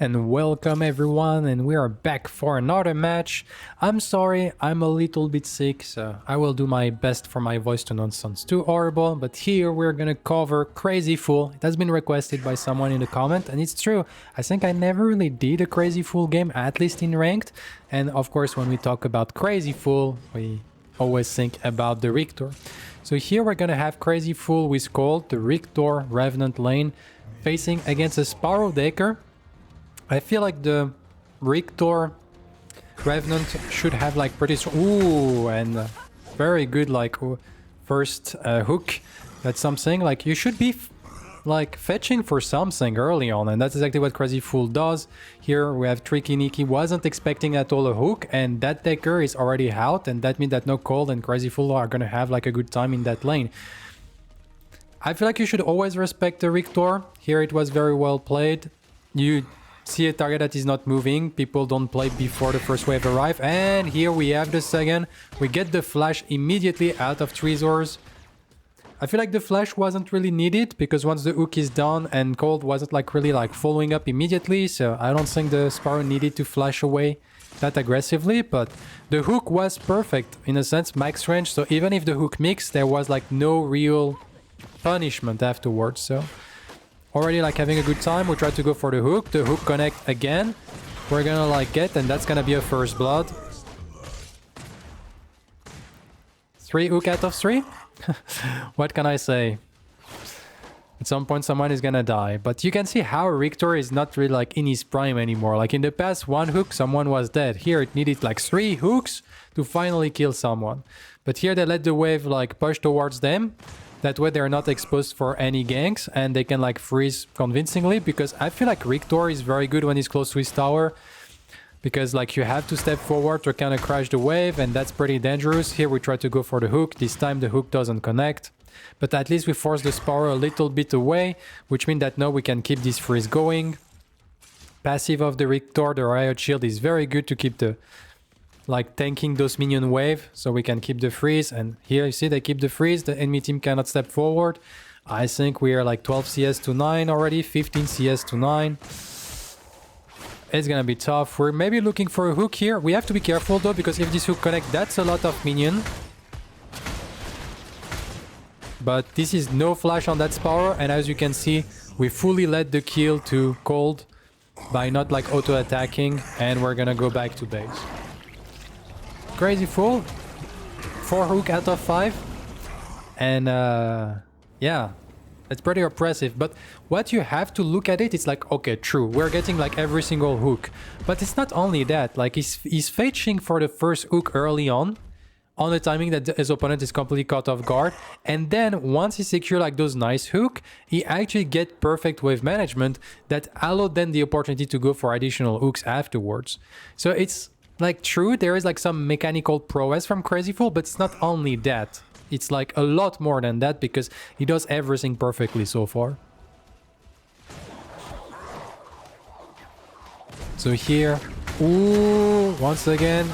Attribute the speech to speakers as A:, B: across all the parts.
A: And welcome everyone, and we are back for another match. I'm sorry, I'm a little bit sick, so I will do my best for my voice to not sound too horrible, but here we're gonna cover Crazzyfool. It has been requested by someone in the comment, and it's true. I think I never really did a Crazzyfool game, at least in ranked, and of course when we talk about Crazzyfool, we always think about the Riktor. So here we're gonna have Crazzyfool with Cold, the Riktor Revenant lane, facing against a Sparrow Decker. I feel like the Riktor Revenant should have like pretty strong... Ooh, and very good like first hook. That's something like you should be like fetching for something early on, and that's exactly what Crazzyfool does. Here we have Tricky Nicky, wasn't expecting at all a hook, and that Decker is already out, and that means that no Cold and Crazzyfool are gonna have like a good time in that lane. I feel like you should always respect the Riktor. Here it was very well played. You see a target that is not moving, people don't play before the first wave arrive, and here we have the second. We get the flash immediately out of Treasures. I feel like the flash wasn't really needed because once the hook is done and Cold wasn't like really like following up immediately, so I don't think the Sparrow needed to flash away that aggressively, but the hook was perfect in a sense, max range, so even if the hook mixed, there was like no real punishment afterwards. So already like having a good time. We try to go for the hook connect again, we're gonna like get, and that's gonna be a first blood. 3 hook out of 3. What can I say? At some point someone is gonna die, but you can see how Riktor is not really like in his prime anymore. Like in the past, 1 hook someone was dead. Here it needed like 3 hooks to finally kill someone, but here they let the wave like push towards them. That way they're not exposed for any ganks, and they can like freeze convincingly, because I feel like Riktor is very good when he's close to his tower, because like you have to step forward to kind of crash the wave, and that's pretty dangerous. Here we try to go for the hook. This time the hook doesn't connect, but at least we force the Sparrow a little bit away, which means that now we can keep this freeze going. Passive of the Riktor, the Riot Shield, is very good to keep the like tanking those minion wave, so we can keep the freeze. And here you see they keep the freeze, the enemy team cannot step forward. I think we are like 12 CS to 9 already, 15 CS to 9. It's gonna be tough. We're maybe looking for a hook here. We have to be careful though, because if this hook connect, that's a lot of minion. But this is no flash on that Sparrow, and as you can see, we fully let the kill to Cold by not like auto attacking, and we're gonna go back to base. Crazzyfool, 4 hook out of 5, and yeah, it's pretty impressive. But what you have to look at it, it's like, okay, true, we're getting like every single hook, but it's not only that. Like he's fetching for the first hook early on the timing that his opponent is completely caught off guard, and then once he secure like those nice hook, he actually get perfect wave management that allowed then the opportunity to go for additional hooks afterwards. So it's like, true, there is like some mechanical prowess from Crazzyfool, but it's not only that. It's like a lot more than that, because he does everything perfectly so far. So here, ooh, once again,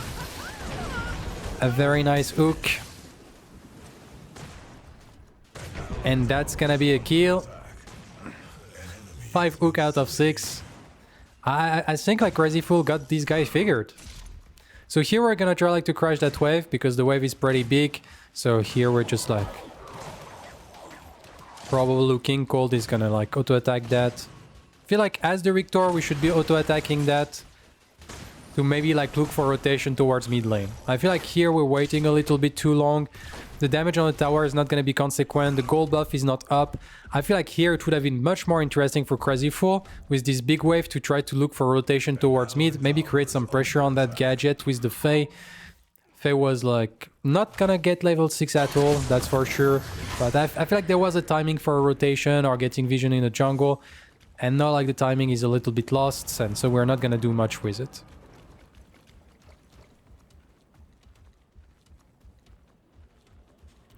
A: a very nice hook. And that's gonna be a kill. 5 hook out of 6. I think like Crazzyfool got these guys figured. So here we're gonna try like to crash that wave, because the wave is pretty big. So here we're just like probably looking. Cold is gonna like auto attack that. I feel like as the Riktor we should be auto attacking that to maybe like look for rotation towards mid lane. I feel like here we're waiting a little bit too long. The damage on the tower is not going to be consequent. The gold buff is not up. I feel like here it would have been much more interesting for Crazzyfool with this big wave to try to look for rotation towards mid. Maybe create some pressure on that gadget with the Fae. Fae was like not going to get level 6 at all, that's for sure. But I feel like there was a timing for a rotation or getting vision in the jungle. And now like the timing is a little bit lost, and so we're not going to do much with it.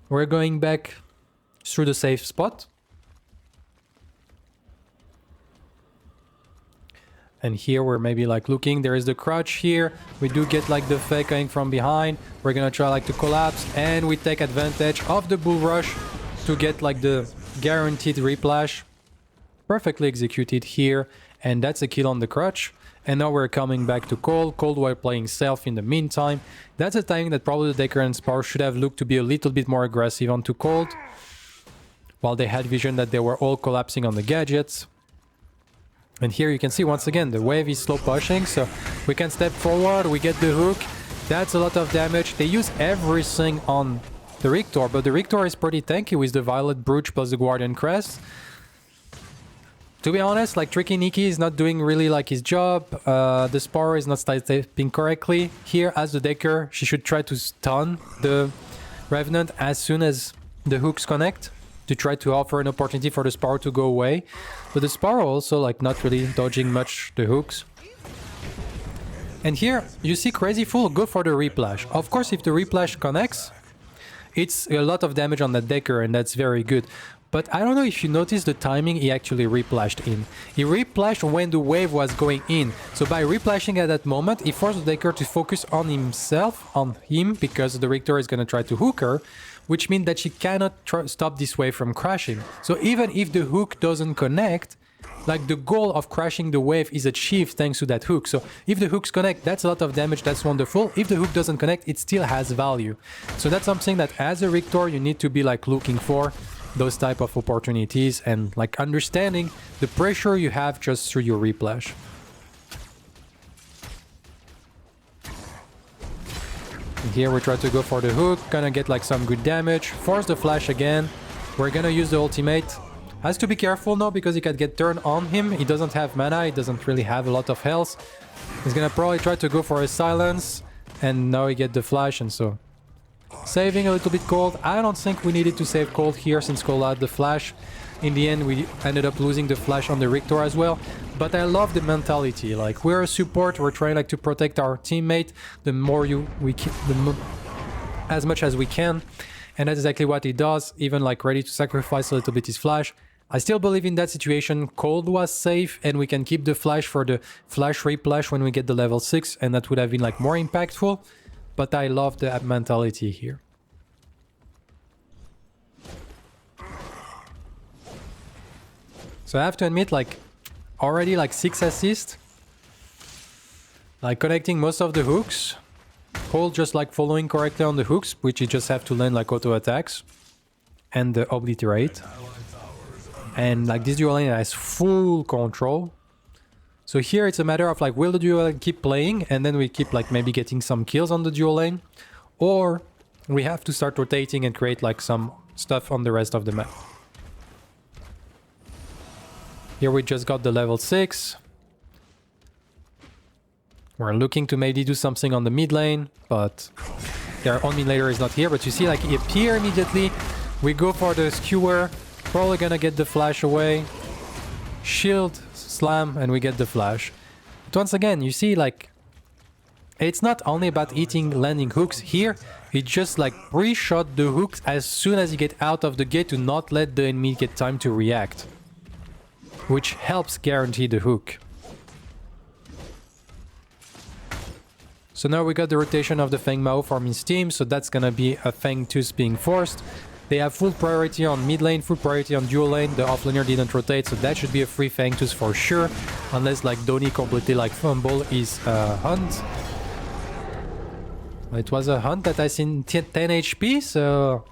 A: We're going back through the safe spot. And here we're maybe like looking, there is the crouch here. We do get like the fake coming from behind. We're gonna try like to collapse, and we take advantage of the bull rush to get like the guaranteed Riplash. Perfectly executed here. And that's a kill on the crutch. And now we're coming back to Cold. Cold while playing Self in the meantime. That's a timing that probably the Decker and Spar should have looked to be a little bit more aggressive onto Cold. While they had vision that they were all collapsing on the gadgets. And here you can see once again the wave is slow pushing, so we can step forward, we get the hook. That's a lot of damage. They use everything on the Riktor, but the Riktor is pretty tanky with the Violet Brooch plus the Guardian Crest. To be honest, like Tricky Nikki is not doing really like his job. The Spar is not stepping correctly. Here as the Decker, she should try to stun the Revenant as soon as the hooks connect, to try to offer an opportunity for the Spar to go away. But the Spar also like not really dodging much the hooks. And here you see Crazzyfool go for the Riplash. Of course, if the Riplash connects, it's a lot of damage on the Decker, and that's very good. But I don't know if you noticed the timing he actually replashed in. He replashed when the wave was going in. So by replashing at that moment, he forced the Decker to focus on himself, on him, because the Riktor is going to try to hook her, which means that she cannot stop this wave from crashing. So even if the hook doesn't connect, like the goal of crashing the wave is achieved thanks to that hook. So if the hooks connect, that's a lot of damage, that's wonderful. If the hook doesn't connect, it still has value. So that's something that as a Riktor you need to be like looking for, those type of opportunities, and like understanding the pressure you have just through your Riplash. And here we try to go for the hook, gonna get like some good damage, force the flash again. We're gonna use the ultimate. Has to be careful now because he can get turned on him. He doesn't have mana, he doesn't really have a lot of health. He's gonna probably try to go for a silence, and now he get the flash, and so saving a little bit Cold. I don't think we needed to save Cold here since Cold had the flash. In the end, we ended up losing the flash on the Riktor as well. But I love the mentality. Like, we're a support, we're trying like to protect our teammate. The more we keep, as much as we can. And that's exactly what he does, even like ready to sacrifice a little bit his flash. I still believe in that situation, Cold was safe, and we can keep the flash for the flash Riplash when we get the level 6, and that would have been like more impactful. But I love the mentality here. So I have to admit, like, already like 6 assists. Like connecting most of the hooks. Cold just like following correctly on the hooks, which you just have to land like auto attacks. And the obliterate. And like this dueling has full control. So here it's a matter of like, will the dueling keep playing, and then we keep like maybe getting some kills on the duel lane, or we have to start rotating and create like some stuff on the rest of the map. Here we just got the level 6. We're looking to maybe do something on the mid lane, but their own mid laner is not here. But you see, like, he appear immediately. We go for the skewer, probably gonna get the flash away. Shield, slam, and we get the flash. But once again, you see, like, it's not only about eating landing hooks. Here, he just like pre-shot the hooks as soon as you get out of the gate to not let the enemy get time to react, which helps guarantee the hook. So now we got the rotation of the Feng Mao from his team, so that's gonna be a Feng Tooth being forced. They have full priority on mid lane, full priority on dual lane. The offlaner didn't rotate, so that should be a free Feng Tooth for sure. Unless like Donnie completely like fumble his hunt. It was a hunt that has seen 10 HP, so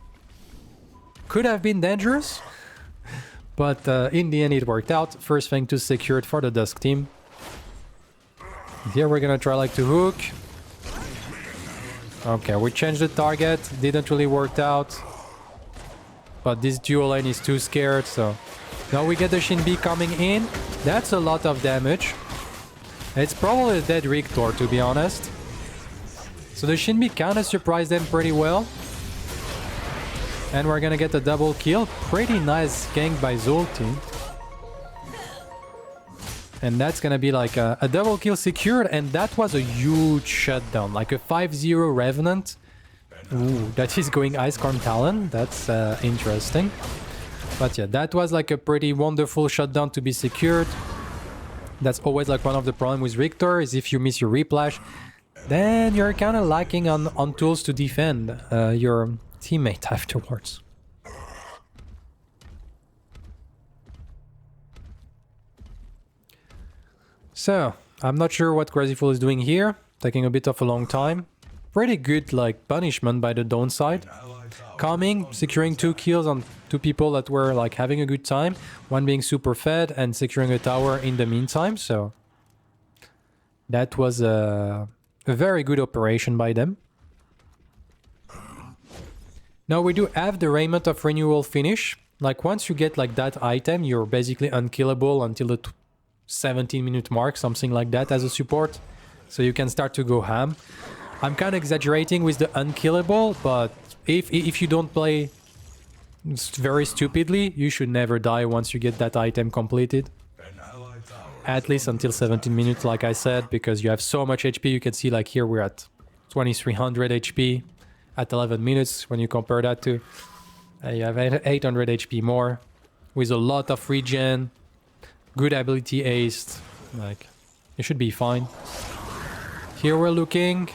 A: could have been dangerous. But in the end it worked out. First Feng Tooth secured for the Dusk team. Here we're gonna try like to hook. Okay, we changed the target. Didn't really work out. But this dual lane is too scared, so now we get the Shinbi coming in. That's a lot of damage. It's probably a dead Riktor, to be honest. So the Shinbi kinda surprised them pretty well. And we're gonna get a double kill. Pretty nice gank by Zolti. And that's gonna be like a double kill secured, and that was a huge shutdown. Like a 5-0 Revenant. Ooh, that is going Icecorn Talon. That's interesting. But yeah, that was like a pretty wonderful shutdown to be secured. That's always like one of the problems with Riktor, is if you miss your Riplash, then you're kind of lacking on tools to defend your teammate afterwards. So, I'm not sure what Crazzyfool is doing here. Taking a bit of a long time. Pretty good, like, punishment by the Dawn side. Coming, securing 2 kills on 2 people that were, like, having a good time. One being super fed and securing a tower in the meantime, so... That was a very good operation by them. Now we do have the Raiment of Renewal finish. Like, once you get, like, that item, you're basically unkillable until the 17-minute mark, something like that as a support. So you can start to go ham. I'm kind of exaggerating with the unkillable, but if you don't play very stupidly, you should never die once you get that item completed. At least until 17 minutes, like I said, because you have so much HP. You can see, like, here we're at 2300 HP at 11 minutes. When you compare that to... you have 800 HP more, with a lot of regen, good ability aced. Like, you should be fine. Here we're looking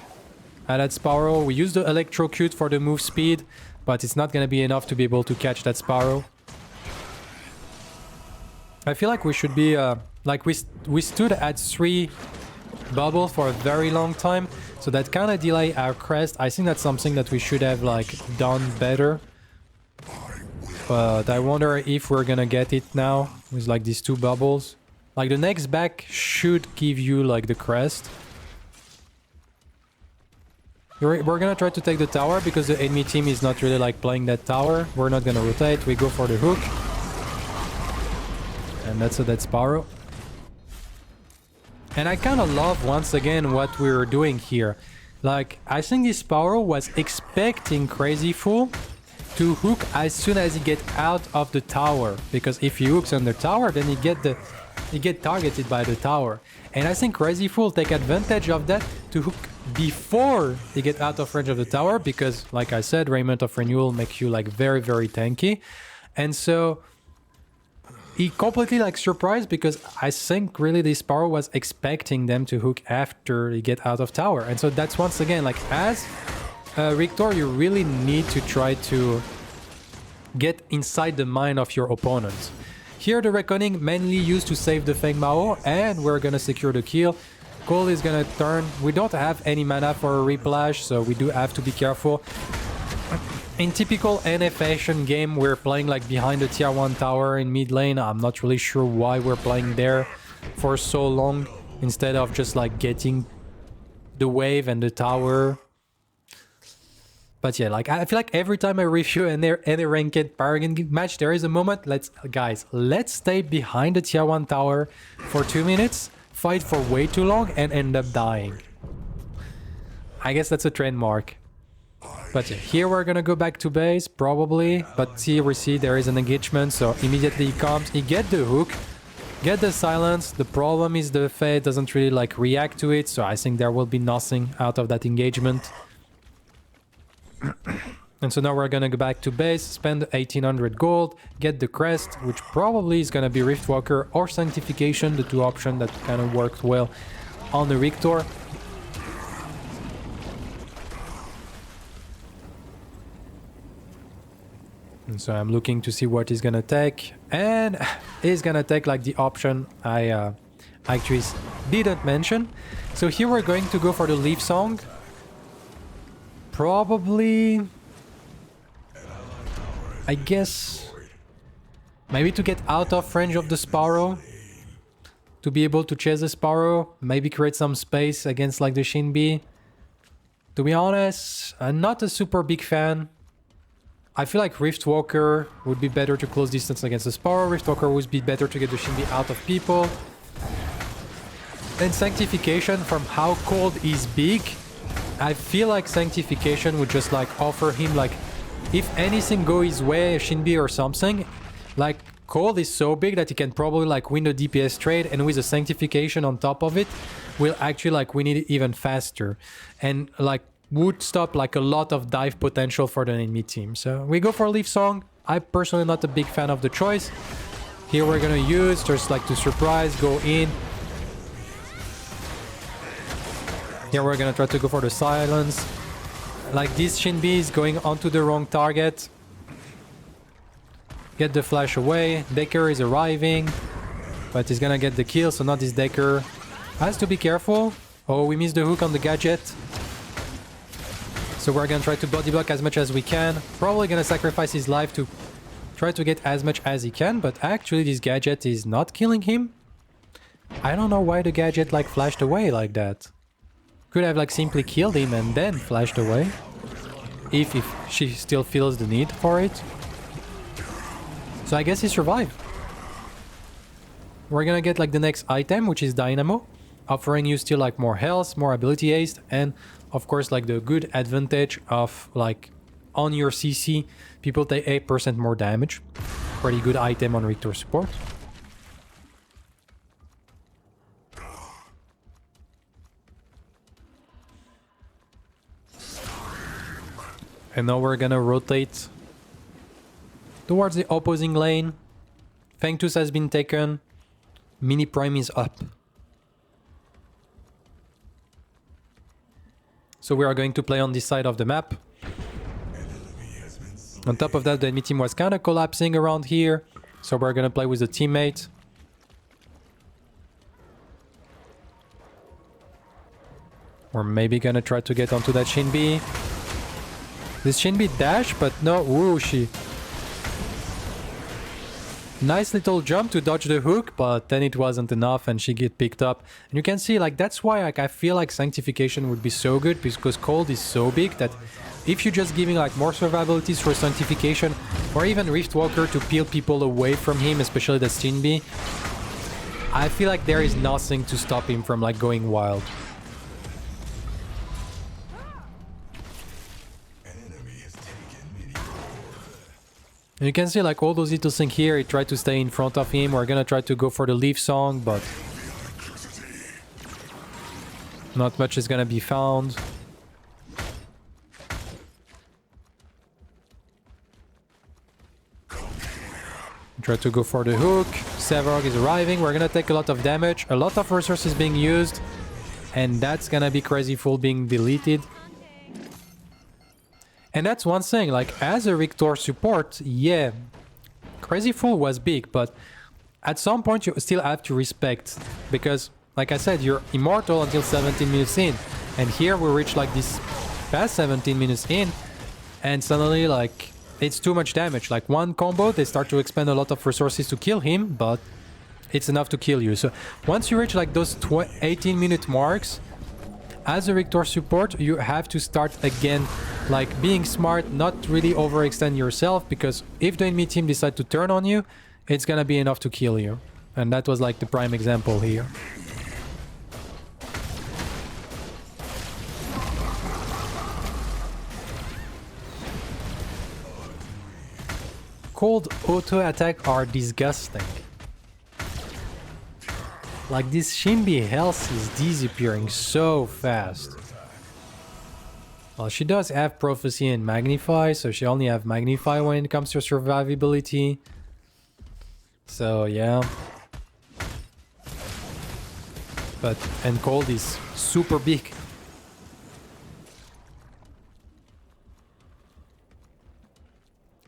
A: at that Sparrow. We use the Electrocute for the move speed, but it's not gonna be enough to be able to catch that Sparrow. I feel like we should be... like, we stood at 3 bubbles for a very long time, so that kind of delay our crest. I think that's something that we should have, like, done better. But I wonder if we're gonna get it now, with, like, these 2 bubbles. Like, the next back should give you, like, the crest. We're gonna try to take the tower, because the enemy team is not really, like, playing that tower. We're not gonna rotate, we go for the hook. And that's a dead Sparrow. And I kind of love, once again, what we're doing here. Like, I think this Sparrow was expecting Crazzyfool to hook as soon as he get out of the tower. Because if he hooks on the tower, then he get targeted by the tower. And I think Crazzyfool take advantage of that to hook before he get out of range of the tower. Because, like I said, Raiment of Renewal makes you, like, very, very tanky. And so... he completely, like, surprised, because I think really this Sparrow was expecting them to hook after they get out of tower. And so that's, once again, like, as Riktor, you really need to try to get inside the mind of your opponent. Here the Reckoning mainly used to save the Feng Mao, and we're gonna secure the kill. Cole is gonna turn. We don't have any mana for a Riplash, so we do have to be careful. In typical NFation game, we're playing, like, behind the tier 1 tower in mid lane. I'm not really sure why we're playing there for so long, instead of just, like, getting the wave and the tower. But yeah, like, I feel like every time I review any ranked Paragon match, there is a moment, let's stay behind the tier 1 tower for 2 minutes, fight for way too long, and end up dying. I guess that's a trademark. But yeah, here we're gonna go back to base, probably. But here we see there is an engagement, so immediately he comes, he get the hook, get the silence. The problem is the Fae doesn't really, like, react to it, so I think there will be nothing out of that engagement. And so now we're gonna go back to base, spend 1800 gold, get the crest, which probably is gonna be Riftwalker or Sanctification, the 2 options that kind of worked well on the Riktor. And so I'm looking to see what he's gonna take, and he's gonna take, like, the option I actually didn't mention. So here we're going to go for the Leaf Song. Probably, I guess, maybe to get out of range of the Sparrow, to be able to chase the Sparrow, maybe create some space against, like, the Shinbi. To be honest, I'm not a super big fan. I feel like Riftwalker would be better to close distance against the Sparrow. Riftwalker would be better to get the Shinbi out of people. And Sanctification, from how cold is big, I feel like Sanctification would just, like, offer him, like, if anything go his way, a Shinbi or something, like, cold is so big that he can probably, like, win the DPS trade, and with a Sanctification on top of it, will actually, like, win it even faster. And, like, would stop, like, a lot of dive potential for the enemy team. So we go for Leaf Song. I'm personally not a big fan of the choice. Here we're gonna use, just, like, to surprise, go in. Here we're gonna try to go for the silence. Like, this Shinbi is going onto the wrong target. Get the flash away. Decker is arriving, but he's gonna get the kill, so not this Decker. Has to be careful. Oh, we missed the hook on the gadget. So we're gonna try to body block as much as we can. Probably gonna sacrifice his life to try to get as much as he can, but actually this gadget is not killing him. I don't know why the gadget like flashed away like that. Could have like simply killed him and then flashed away. If she still feels the need for it. So I guess he survived. We're gonna get like the next item, which is Dynamo, offering you still like more health, more ability haste, and of course like the good advantage of like on your CC, people take 8% more damage. Pretty good item on Riktor support. And now we're gonna rotate towards the opposing lane. Fengtus has been taken. Mini Prime is up. So we are going to play on this side of the map. On top of that, the enemy team was kind of collapsing around here. So we're gonna play with a teammate. We're maybe gonna try to get onto that Shinbi. This Shinbi dash, but no, whooshy. Nice little jump to dodge the hook, but then it wasn't enough and she get picked up. And you can see, like, that's why like, I feel like Sanctification would be so good, because Cold is so big that if you're just giving like more survivabilities for Sanctification, or even Riftwalker to peel people away from him, especially the Shinbi, I feel like there is nothing to stop him from like going wild. And you can see like all those little things here, he tried to stay in front of him. We're gonna try to go for the leaf song, but not much is gonna be found. Try to go for the hook. Sevarog is arriving. We're gonna take a lot of damage. A lot of resources being used. And that's gonna be Crazzyfool being deleted. And that's one thing, like, as a Riktor support, yeah, Crazzyfool was big, but at some point you still have to respect, because, like I said, you're immortal until 17 minutes in, and here we reach, like, this past 17 minutes in, and suddenly, like, it's too much damage. Like, one combo, they start to expend a lot of resources to kill him, but it's enough to kill you. So, once you reach, like, those 18-minute marks, as a Riktor support, you have to start again, like being smart, not really overextend yourself, because if the enemy team decide to turn on you, it's gonna be enough to kill you. And that was like the prime example here. Cold auto attack are disgusting. Like, this Shinbi health is disappearing so fast. Well, she does have Prophecy and Magnify, so she only have Magnify when it comes to survivability. So, yeah. But, and Cold is super big.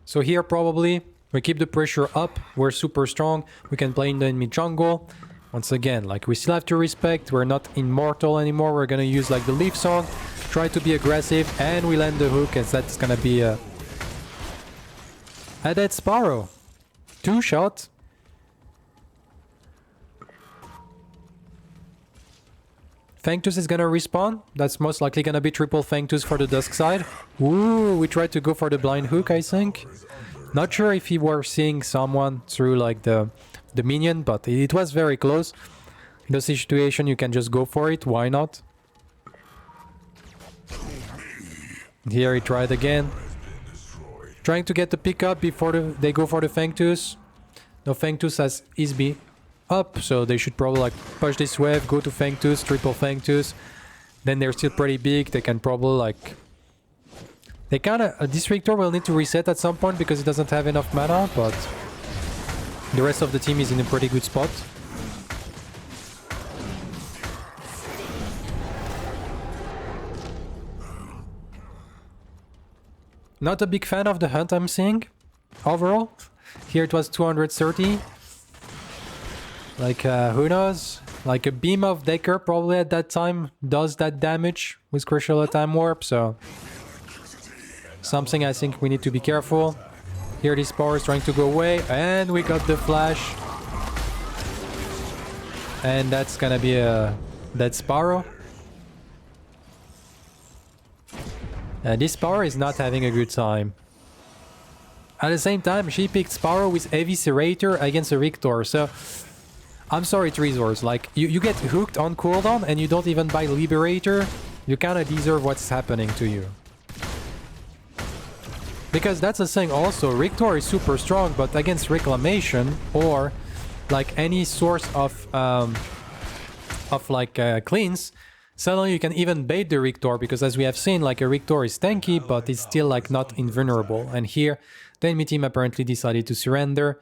A: So here, probably, we keep the pressure up. We're super strong. We can play in the enemy jungle. Once again, like, we still have to respect, we're not immortal anymore. We're gonna use like the leaf song, try to be aggressive, and we land the hook, as that's gonna be a dead Sparrow. 2 shots. Fengtus is gonna respawn. That's most likely gonna be triple Fengtus for the Dusk side. Ooh, we tried to go for the blind hook, I think. Not sure if he were seeing someone through like the minion, but it was very close. In the situation, you can just go for it. Why not? Here he tried again. Trying to get the pickup before they go for the Fengtus. No, Fengtus has Isby up, so they should probably like push this wave, go to Fengtus, triple Fengtus. Then they're still pretty big. They can probably like... They kinda... this Riktor will need to reset at some point because it doesn't have enough mana, but... The rest of the team is in a pretty good spot. Not a big fan of the hunt I'm seeing, overall. Here it was 230. Like, who knows? Like a beam of Decker probably at that time does that damage with Crucial Time Warp, so something I think we need to be careful. Here this power is trying to go away, and we got the flash. And that's gonna be a dead Sparrow. This Sparrow is not having a good time. At the same time, she picked Sparrow with Eviscerator against a Riktor, so I'm sorry, Treasures, like, you get hooked on cooldown and you don't even buy Liberator, you kinda deserve what's happening to you. Because that's the thing also, Riktor is super strong, but against Reclamation, or like any source of cleans, suddenly you can even bait the Riktor, because as we have seen, like a Riktor is tanky, but it's still like not invulnerable. And here, the enemy team apparently decided to surrender.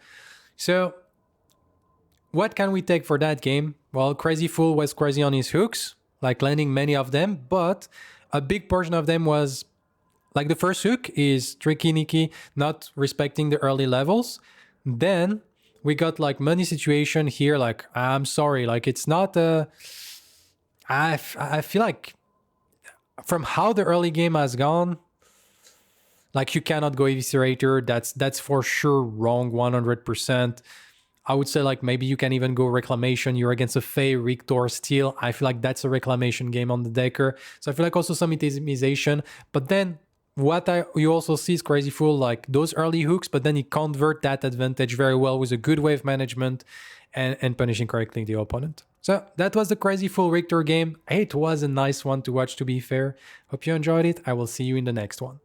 A: So, what can we take for that game? Well, Crazzyfool was crazy on his hooks, like landing many of them, but a big portion of them was, like the first hook is Tricky Nicky, not respecting the early levels. Then we got like money situation here, like, I'm sorry, like it's not a... I feel like from how the early game has gone, like you cannot go Eviscerator, that's for sure wrong 100%. I would say like maybe you can even go Reclamation, you're against a Fae, Riktor, Steel. I feel like that's a Reclamation game on the Decker. So I feel like also some Itemization, but then you also see is Crazzyfool, like those early hooks, but then he convert that advantage very well with a good wave management and punishing correctly the opponent. So that was the Crazzyfool Riktor game. It was a nice one to watch, to be fair. Hope you enjoyed it. I will see you in the next one.